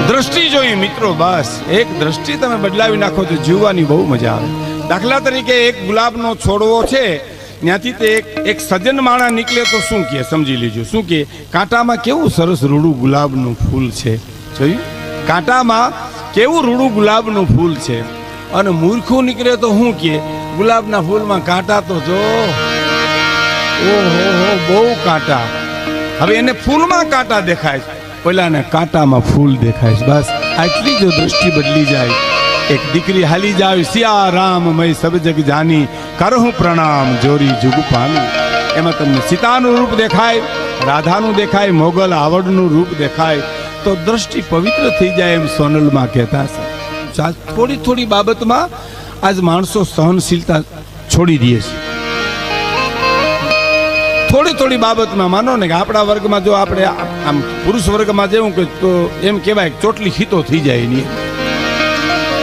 દ્રષ્ટિ જોઈએ મિત્રો, બસ એક દ્રષ્ટિ તમે બદલાવી નાખો તો જીવવાની બહુ મજા આવે. દાખલા તરીકે એક ગુલાબનો છોડવો છે, ત્યાંથી તે એક સજ્જન માણા નીકળે તો શું કહે સમજી લેજો. શું કહે? કાંટામાં કેવું સરસ રૂડું ગુલાબનું ફૂલ છે. જોયું? કાંટામાં કેવું રૂડું ગુલાબનું ફૂલ છે. અને મૂર્ખું નીકળે તો શું કહે? ગુલાબના ફૂલમાં કાંટા તો જો, ઓહો બહુ કાંટા. હવે એને ફૂલમાં કાંટા દેખાય છે, પેલાને કાંટામાં ફૂલ દેખાય છે. બસ આટલી જો દ્રષ્ટિ બદલી જાય. એક દીકરી હાલી જાય, સિયા રામ મય સબ જગ જાની, કરહું પ્રણામ જોરી જુગ પામી. એમાં તમને સીતાનું રૂપ દેખાય, રાધાનું દેખાય, મોગલ આવડનું રૂપ દેખાય, તો દ્રષ્ટિ પવિત્ર થઈ જાય એમ સોનલમાં કહેતા છે. થોડી થોડી બાબતમાં આજ માણસો સહનશીલતા છોડી દે છે. થોડી થોડી બાબતમાં માનો ને કે આપણા વર્ગમાં જો આપણે આમ પુરુષ વર્ગમાં જેવું કે તો એમ કહેવાય ચોટલી ખીતો થઈ જાય એની.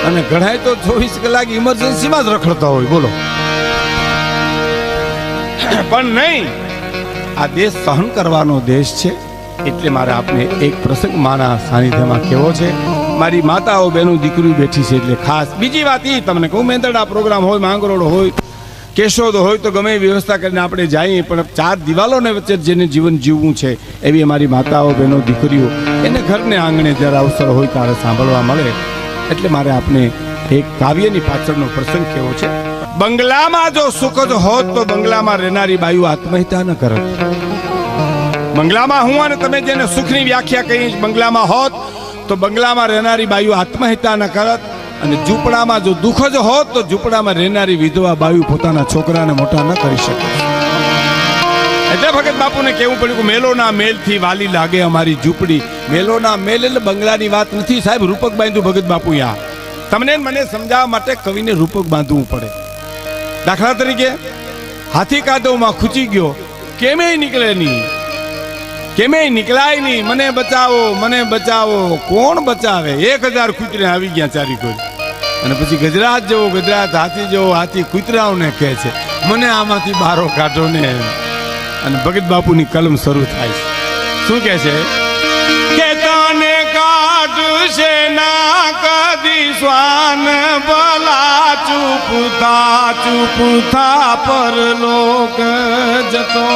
અને ઘણાય તો 24 કલાક ઇમરજન્સીમાં જ રખડતા હોય. બોલો. પણ નહીં, આ દેશ સહન કરવાનો દેશ છે. એટલે મારે આપને એક પ્રસંગ માના સાનિધ્યમાં કેવો છે. મારી માતાઓ બહેનો દીકરીઓ બેઠી છે એટલે ખાસ. બીજી વાત એ તમને કહું, મેંદરડા પ્રોગ્રામ હોય, માંગરોળ હોય, કેશોદ હોય તો ગમે વ્યવસ્થા કરીને આપણે જઈએ, પણ 4 દિવાલોને વચ્ચે જેને જીવન જીવવું છે એવી અમારી માતાઓ બહેનો દીકરીઓ એને ઘરને આંગણે જ્યારે અવસર હોય ત્યારે સાંભળવા મળે. એટલે મારે આપને એક કાવ્યની પાછળનો પ્રસંગ કેવો છે. બંગલામાં જો સુખ જ હોત તો બંગલામાં રહેનારી બાયુ આત્મહત્યા ન કરત. બંગલામાં હું અને તમે જેને સુખની વ્યાખ્યા કહીએ બંગલામાં હોત તો બંગલામાં રહેનારી બાયુ આત્મહત્યા ન કરત. અને ઝૂંપડામાં જો દુઃખ જ હોત તો ઝૂંપડામાં રહેનારી વિધવા બાયુ પોતાના છોકરાને મોટા ન કરી શકે. એટલે ભગત બાપુને કેવું પડ્યું કે મેલોના મેલથી વાલી લાગે અમારી ઝૂંપડી. મેલોના મેલ એટલે બંગલાની વાત નથી સાહેબ, રૂપક બાંધ્યું ભગત બાપુ. યા તમને મને સમજાવવા માટે કવિને રૂપક બાંધવું પડે. દાખલા તરીકે હાથી કાદવમાં ખૂચી ગયો, કેમે નીકળે નહીં, કેમે નીકળાય નહીં, મને બચાવો મને બચાવો. કોણ બચાવે? 1000 કૂતરે આવી ગયા ચારી કોઈ. અને પછી ગજરાત જેવો ગજરાત, હાથી જેવો હાથી કૂતરાઓને કહે છે મને આમાંથી બારો કાઢો ને. અને ભગત બાપુની કલમ શરૂ થાય છે. શું કહે છે કે તને કાઢશે ના કદી શ્વાન ભલા, ચૂપ થા પર લોક જતો.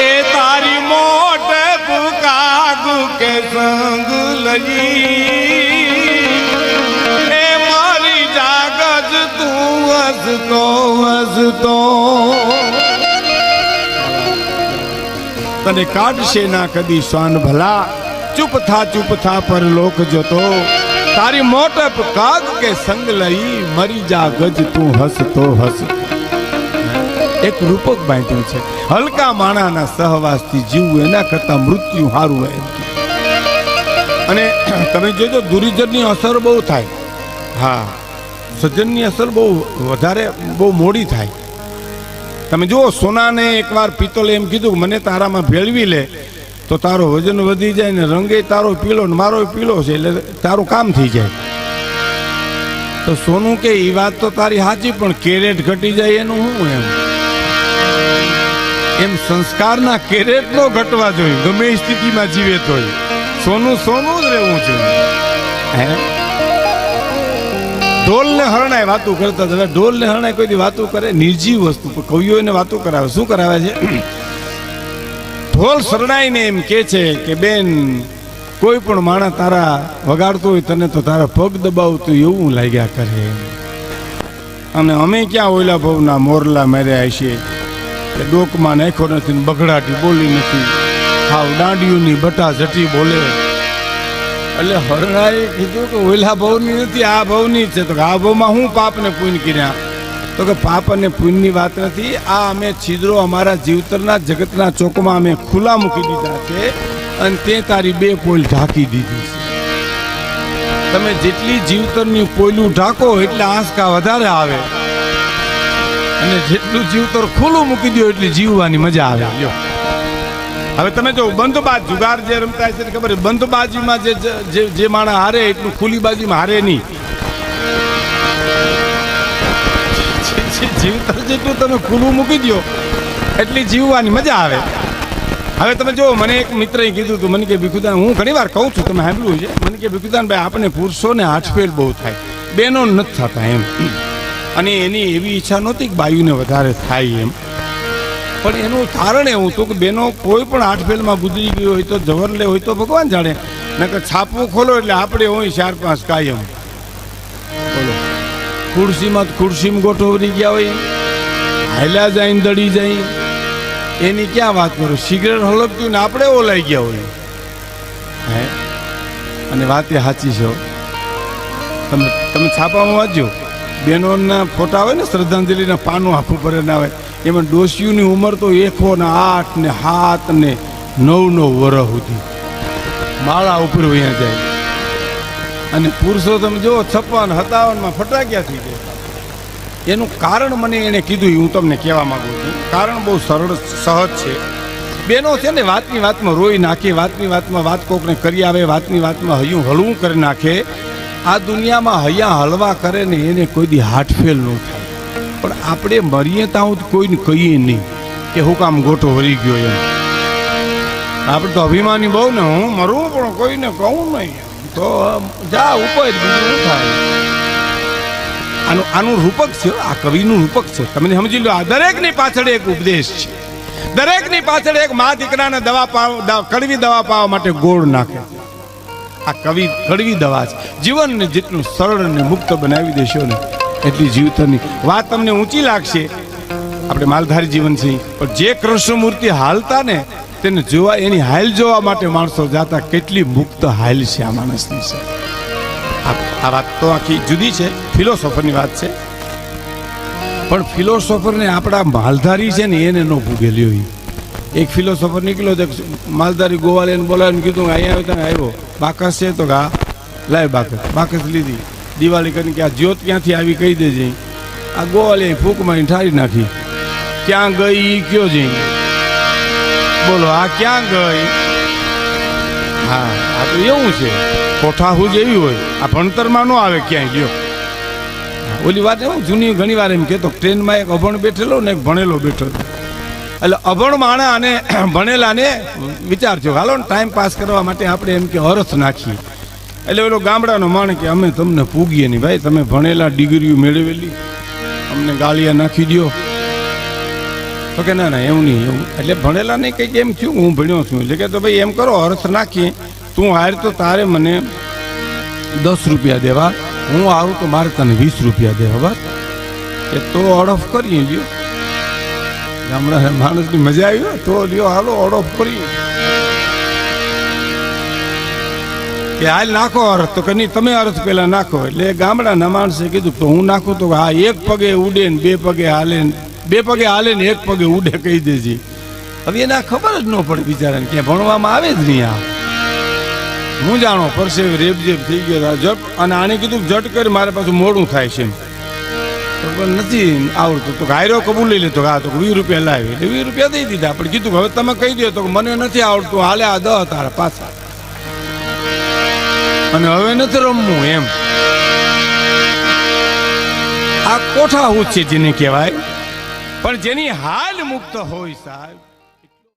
એ તારી મોટ પુકાગુ કે સંગ લઈ, એ મારી જાગજ તું હસતો હસતો. તને કાઢશે ના કદી શ્વાન ભલા, ચૂપ થા પર લોક જતો. તારી મોટપ કાગ કે સંગ લઈ, મરી જા ગજ તું હસતો હસ. એક રૂપક બાંધ્યું છે. હલકા માણાના સહવાસથી જીવવું એના કરતા મૃત્યુ હારું એમ. અને તમે જોજો દુર્જનની અસર બહુ થાય. હા, સજ્જનની અસર બહુ વધારે બહુ મોડી થાય. તમે જુઓ, સોનાને એકવાર પિત્તલે એમ કીધું મને તારામાં ભેળવી લે તો તારો વજન વધી જાય ને રંગે તારો પીળો ને મારો પીળો છે એટલે તારું કામ થઈ જાય. તો સોનું કે એ વાત તો તારી સાચી, પણ કેરેટ ઘટી જાય એનું શું એમ? એમ સંસ્કારના કેરેટ નો ઘટવા જોઈએ, ગમે સ્થિતિમાં જીવે તો. સોનું સોનું જ રહેવું જોઈએ. ઢોલ ને હરણાય વાતું કરતા હતા. ઢોલ ને હરણાય કોઈ વાતું કરે, નિર્જીવ વસ્તુ. કવિઓ એને વાતું કરાવે. શું કરાવે છે? ઢોલ શરણાઈને એમ કે છે કે બેન, કોઈ પણ માણસ તારા વગાડતો હોય તને તો તારા પગ દબાવતું એવું લાગ્યા કરે. અને અમે ક્યાં ઓયલા ભાવના મોરલા માર્યા હશે કે ડોકમાં નાખ્યો નથી, બગડાટી બોલી નથી, હાવ દાંડિયુની બટા જટી બોલે. એટલે હરણાએ કીધું કે ઓયલા ભાવની નથી, આ ભાવની છે. તો આ ભાવમાં હું પાપ ને પુણ્ય કર્યા? તો કે પાપ અને પુણ્યની વાત નથી, આ અમે છિદ્રો અમારા જીવતરના જગતના ચોકમાં અમે ખુલ્લા મૂકી દીધા છે અને તે તારી 2 પોલ ઢાંકી દીધી છે. તમે જેટલી જીવતરની પોયલું ઢાંકો એટલે આંસકા વધારે આવે, અને જેટલું જીવતર ખુલ્લું મૂકી દો એટલી જીવવાની મજા આવે. હવે તમે જો બંધબાજ જુગાર જે રમતા છે ખબર, બંધબાજીમાં જે માણસ હારે એટલું ખુલ્લી બાજીમાં હારે નહીં. જીવતર જેટલું તમે ખુલ્લું મૂકી દો એટલી જીવવાની મજા આવે. હવે તમે જો મને એક મિત્રએ કીધું હતું, મને કે ભીખુદાન, હું ઘણી વાર કહું છું, તમે સાંભળ્યું છે, મને કે ભીખુદાનભાઈ આપણે પુરુષોને હાથફેર બહુ થાય, બહેનો નથી થતા એમ. અને એની એવી ઈચ્છા નહોતી કે બાયુને વધારે થાય એમ, પણ એનું કારણ એવું હતું કે બહેનો કોઈ પણ હાથફેરમાં ગુજરી ગઈ હોય તો જવરલે હોય તો ભગવાન જાણે, નકર છાપવું ખોલો એટલે આપણે હોય 4-5 કાયમ. બોલો, ખુરશીમાં ગોઠવરી ગયા હોય, હાલ્યા જાય દડી જાય, એની ક્યાં વાત કરો. સિગરેટ હલપતું ને આપણે ઓલાઈ ગયા હોય. હે, અને વાત એ સાચી છે. તમે છાપામાં વાંચજો, બહેનોના ફોટા હોય ને, શ્રદ્ધાંજલિના પાનું આખું ભરે ના હોય, એમાં ડોશીઓની ઉંમર તો 108 ને 7 ને 9 વર્ષ સુધી માળા ઉપર વયા જાય. અને પુરુષો તમે જુઓ 56, 57 ફટાક્યા થઈ જાય. એનું કારણ મને એને કીધું, હું તમને કહેવા માંગુ છું. કારણ બહુ સરળ સહજ છે. બેનો છે ને વાતની વાતમાં રોઈ નાખે, વાતની વાતમાં વાત કોકને કરી આવે, વાતની વાતમાં હૈયું હળવું કરી નાખે. આ દુનિયામાં હૈયા હળવા કરે ને એને કોઈ દી હાથફેલ ન થાય. પણ આપણે મરીએ ત્યાં કોઈને કહીએ નહીં કે હું કામ ગોઠો વળી ગયો એમ. આપણે તો અભિમાની બહુ ને, હું મરું પણ કોઈને કહું નહીં તો જા ઉપર બીજું થાય. આનું રૂપક છે, આ કવિનું રૂપક છે. તમે સમજી લો, આ દરેકની પાછળ એક ઉપદેશ છે. દરેકની પાછળ એક મા દીકરાને કડવી દવા પાવા માટે ગોળ નાખે. આ કવિ કડવી દવા છે. જીવનને જેટલું સરળ અને મુક્ત બનાવી દેશો ને એટલી જીવતરની વાત તમને ઊંચી લાગશે. આપણે માલધારી જીવન છે, પણ જે કૃષ્ણમૂર્તિ હાલતા ને તેને જોવા, એની હાલ જોવા માટે માણસો જાતા. કેટલી મુક્ત હાલ છે આ માણસની છે. આ વાત તો આખી જુદી છે, ફિલોસોફરની વાત છે. પણ ફિલોસોફરને આપણા માલધારી છે ને એને ન ભૂગેલી હોય. એક ફિલોસોફર નીકળ્યો તો માલધારી ગોવાળીને બોલાવીને કીધું અહીંયા આવ્યો તને આવ્યો બાકસ છે તો હા લાય બાકસ લીધી. દિવાળી કરીને કે આ જ્યોત ક્યાંથી આવી કહી દેજે. આ ગોવાળીએ ફૂંક મારીને ઠારી નાખી. ક્યાં ગઈ એ કયો જઈ, બોલો આ ક્યાં ગઈ. હા, આ તો એવું છે, કોઠાહુ જેવી હોય, આ ભણતરમાં ન આવે ક્યાંય ગયો. ઓલી વાત એમ જૂની ઘણી વાર એમ કહેતો, ટ્રેનમાં એક અભણ બેઠેલો ને એક ભણેલો બેઠેલો. એટલે અભણ માણા અને ભણેલાને વિચાર થયો, હાલો ને ટાઈમ પાસ કરવા માટે આપણે એમ કે અર્થ નાખીએ. એટલે ઓલો ગામડાનો માણ કે અમે તમને પૂગીએ નહીં ભાઈ, તમે ભણેલા, ડિગ્રીઓ મેળવેલી, અમને ગાળિયા નાખી દો. તો કે ના ના એવું નહીં, એવું એટલે ભણેલા નહીં કંઈક એમ થયું, હું ભણ્યો છું. એટલે કે તો ભાઈ એમ કરો, અર્થ નાખીએ, તું હાર તો તારે મને 10 રૂપિયા દેવા, હું આવું તો મારે તને 20 રૂપિયા દેવા. બસ એ તો ઓડોફ કરીએ લ્યો. ગામડા માણસની મજા આવી તો લ્યો હાલો ઓડોફ કરીએ કે હાલ નાખો અર્થ. તો કે નહીં તમે અર્થ પેલા નાખો. એટલે ગામડાના માણસે કીધું તો હું નાખું તો હા, 1 પગે ઉડે ને 2 પગે હાલે, 2 પગે હાલે ને 1 પગે ઉડે કહી દેજે. હવે એને ખબર જ ન પડે બિચારાને, ક્યાં ભણવામાં આવે જ નહીં. આ હું જાણો પરસેવી રેબજેબ થઈ ગયો જપ. અને આને કીધું જટ કરી, મારે પાછું મોડું થાય છે નથી આવડતું. તો ગાયરો કબૂલી લેતો, હા તો 20 રૂપિયા લાવી. એટલે 20 રૂપિયા દઈ દીધા. પણ કીધું હવે તમે કહી દો તો મને નથી આવડતું, હાલે આ 10 તારા પાછા, અને હવે નથી રમવું એમ. આ કોઠા હું છે જેને કહેવાય, પણ જેની હાલ મુક્ત હોય સાહેબ.